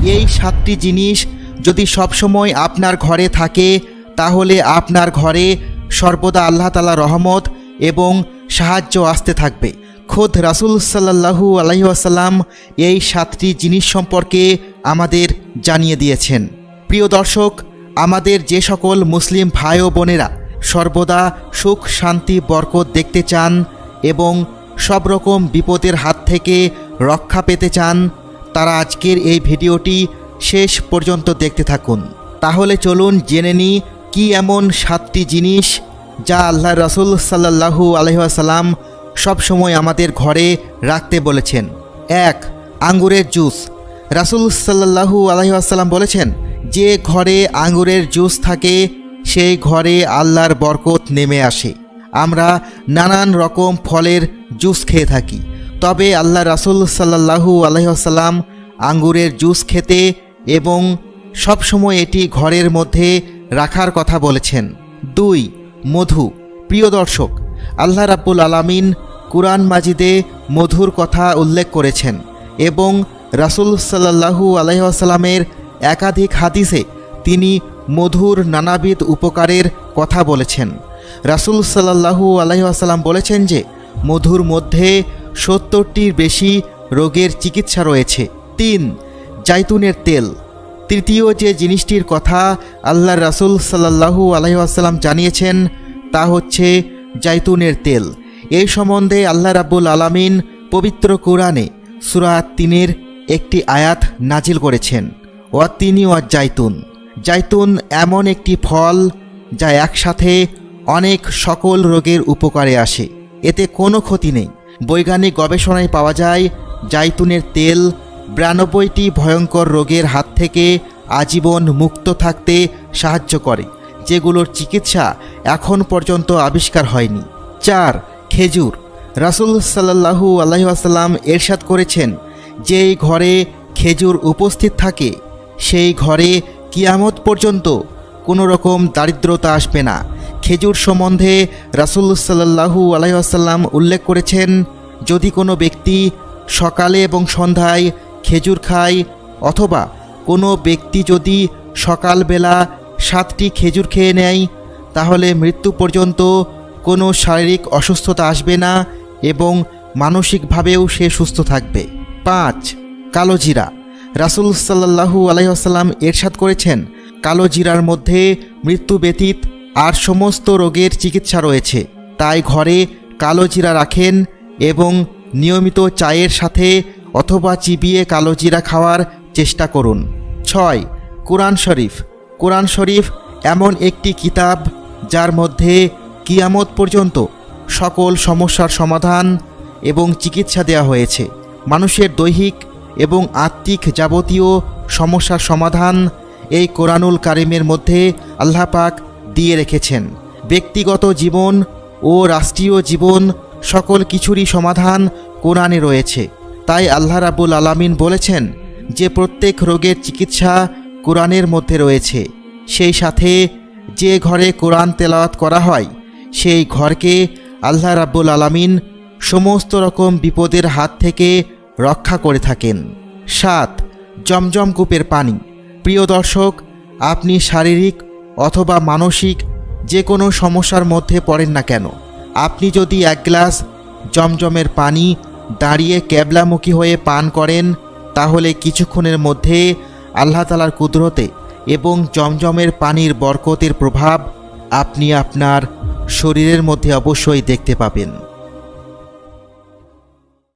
এই 7টি জিনিস যদি সবসময় আপনার ঘরে থাকে তাহলে আপনার ঘরে সর্বদা আল্লাহ তাআলার রহমত এবং সাহায্য আসতে থাকবে। খোদ রাসূল সাল্লাল্লাহু আলাইহি ওয়াসাল্লাম এই 7টি জিনিস সম্পর্কে আমাদের জানিয়ে দিয়েছেন। প্রিয় দর্শক, আমাদের যে সকল মুসলিম ভাই ও বোনেরা সর্বদা সুখ শান্তি বরকত দেখতে চান এবং সব রকম বিপদের হাত থেকে রক্ষা পেতে চান, তারা আজকের এই ভিডিওটি শেষ পর্যন্ত দেখতে থাকুন। তাহলে চলুন জেনে নিই কি এমন 7টি জিনিস যা আল্লাহ রাসূল সাল্লাল্লাহু আলাইহি ওয়াসাল্লাম সবসময় আমাদের ঘরে রাখতে বলেছেন। 1. আঙ্গুরের জুস। রাসূল সাল্লাল্লাহু আলাইহি ওয়াসাল্লাম বলেছেন, যে ঘরে আঙ্গুরের জুস থাকে সেই ঘরে আল্লাহর বরকত নেমে আসে। আমরা নানান রকম ফলের জুস খেয়ে থাকি, তবে আল্লাহ রাসূল সাল্লাল্লাহু আলাইহি ওয়াসাল্লাম আঙ্গুরের জুস খেতে এবং সবসময় এটি ঘরের মধ্যে রাখার কথা বলেছেন। 2. মধু। প্রিয় দর্শক, আল্লাহ রাব্বুল আলামিন কুরআন মাজিদে মধুর কথা উল্লেখ করেছেন এবং রাসূল সাল্লাল্লাহু আলাইহি ওয়াসাল্লামের একাধিক হাদিসে তিনি মধুর নানাবিধ উপকারের কথা বলেছেন। রাসূল সাল্লাল্লাহু আলাইহি ওয়াসাল্লাম বলেছেন যে মধুর মধ্যে 70টির বেশি রোগের চিকিৎসা রয়েছে। 3. জাইতুনের তেল। তৃতীয় যে জিনিসটির কথা আল্লাহ রাসূল সাল্লাল্লাহু আলাইহি ওয়াসাল্লাম জানিয়েছেন তা হচ্ছে জাইতুনের তেল। এই সম্বন্ধে আল্লাহ রাব্বুল আলামিন পবিত্র কোরআনে সূরা 3-এর একটি আয়াত নাজিল করেছেন, ওয়াতিনি ওয়া জাইতুন। জাইতুন এমন একটি ফল যা একসাথে অনেক সকল রোগের উপকারে আসে, এতে কোনো ক্ষতি নেই। বৈজ্ঞানিক গবেষণায় পাওয়া যায় জাইতুনের তেল 92টি ভয়ঙ্কর রোগের হাত থেকে আজীবন মুক্ত থাকতে সাহায্য করে, যেগুলোর চিকিৎসা এখন পর্যন্ত আবিষ্কার হয়নি। 4. খেজুর। রাসূল সাল্লাল্লাহু আলাইহি ওয়াসাল্লাম ইরশাদ করেছেন, যেই ঘরে খেজুর উপস্থিত থাকে সেই ঘরে কিয়ামত পর্যন্ত কোনো রকম দারিদ্রতা আসবে না। খেজুর সম্বন্ধে রাসূল সাল্লাল্লাহু আলাইহি ওয়াসাল্লাম উল্লেখ করেছেন, যদি কোনো ব্যক্তি সকালে এবং সন্ধ্যায় খেজুর খায় অথবা কোনো ব্যক্তি যদি সকালবেলা 7টি খেজুর খেয়ে নেয় তাহলে মৃত্যু পর্যন্ত কোনো শারীরিক অসুস্থতা আসবে না এবং মানসিকভাবেও সে সুস্থ থাকবে। 5. কালো জিরা। রাসূল সাল্লাল্লাহু আলাইহি ওয়াসাল্লাম ইরশাদ করেছেন, কালো জিরার মধ্যে মৃত্যু ব্যতীত আর সমস্ত রোগের চিকিৎসা রয়েছে, তাই ঘরে কালো জিরা রাখেন এবং নিয়মিত চায়ের সাথে অথবা চিবিয়ে কালো জিরা খাওয়ার চেষ্টা করুন। 6. কুরআন শরীফ। কুরআন শরীফ এমন একটি কিতাব যার মধ্যে কিয়ামত পর্যন্ত সকল সমস্যার সমাধান এবং চিকিৎসা দেওয়া হয়েছে। মানুষের দৈহিক এবং আত্মিক যাবতীয় সমস্যার সমাধান এই কোরআনুল কারিমের মধ্যে আল্লাহ পাক দিয়ে রেখেছেন। ব্যক্তিগত জীবন ও রাষ্ট্রীয় জীবন সকল কিছুরই সমাধান কোরআনে রয়েছে। তাই আল্লাহ রাব্বুল আলামিন বলেছেন যে প্রত্যেক রোগের চিকিৎসা কোরআনের মধ্যে রয়েছে। সেই সাথে যে ঘরে কোরআন তেলাওয়াত করা হয় সেই ঘরকে আল্লাহ রাব্বুল আলামিন সমস্ত রকম বিপদের হাত থেকে রক্ষা করে থাকেন। 7. জমজম কূপের পানি। প্রিয় দর্শক, আপনি শারীরিক অথবা মানসিক যে কোনো সমস্যার মধ্যে পড়েন না কেন, আপনি যদি 1 গ্লাস জমজমের পানি দাঁড়িয়ে ক্যাবলামুখী হয়ে পান করেন তাহলে কিছুক্ষণের মধ্যে আল্লাহ তাআলার কুদরতে এবং জমজমের পানির বরকতের প্রভাব আপনি আপনার শরীরের মধ্যে অবশ্যই দেখতে পাবেন।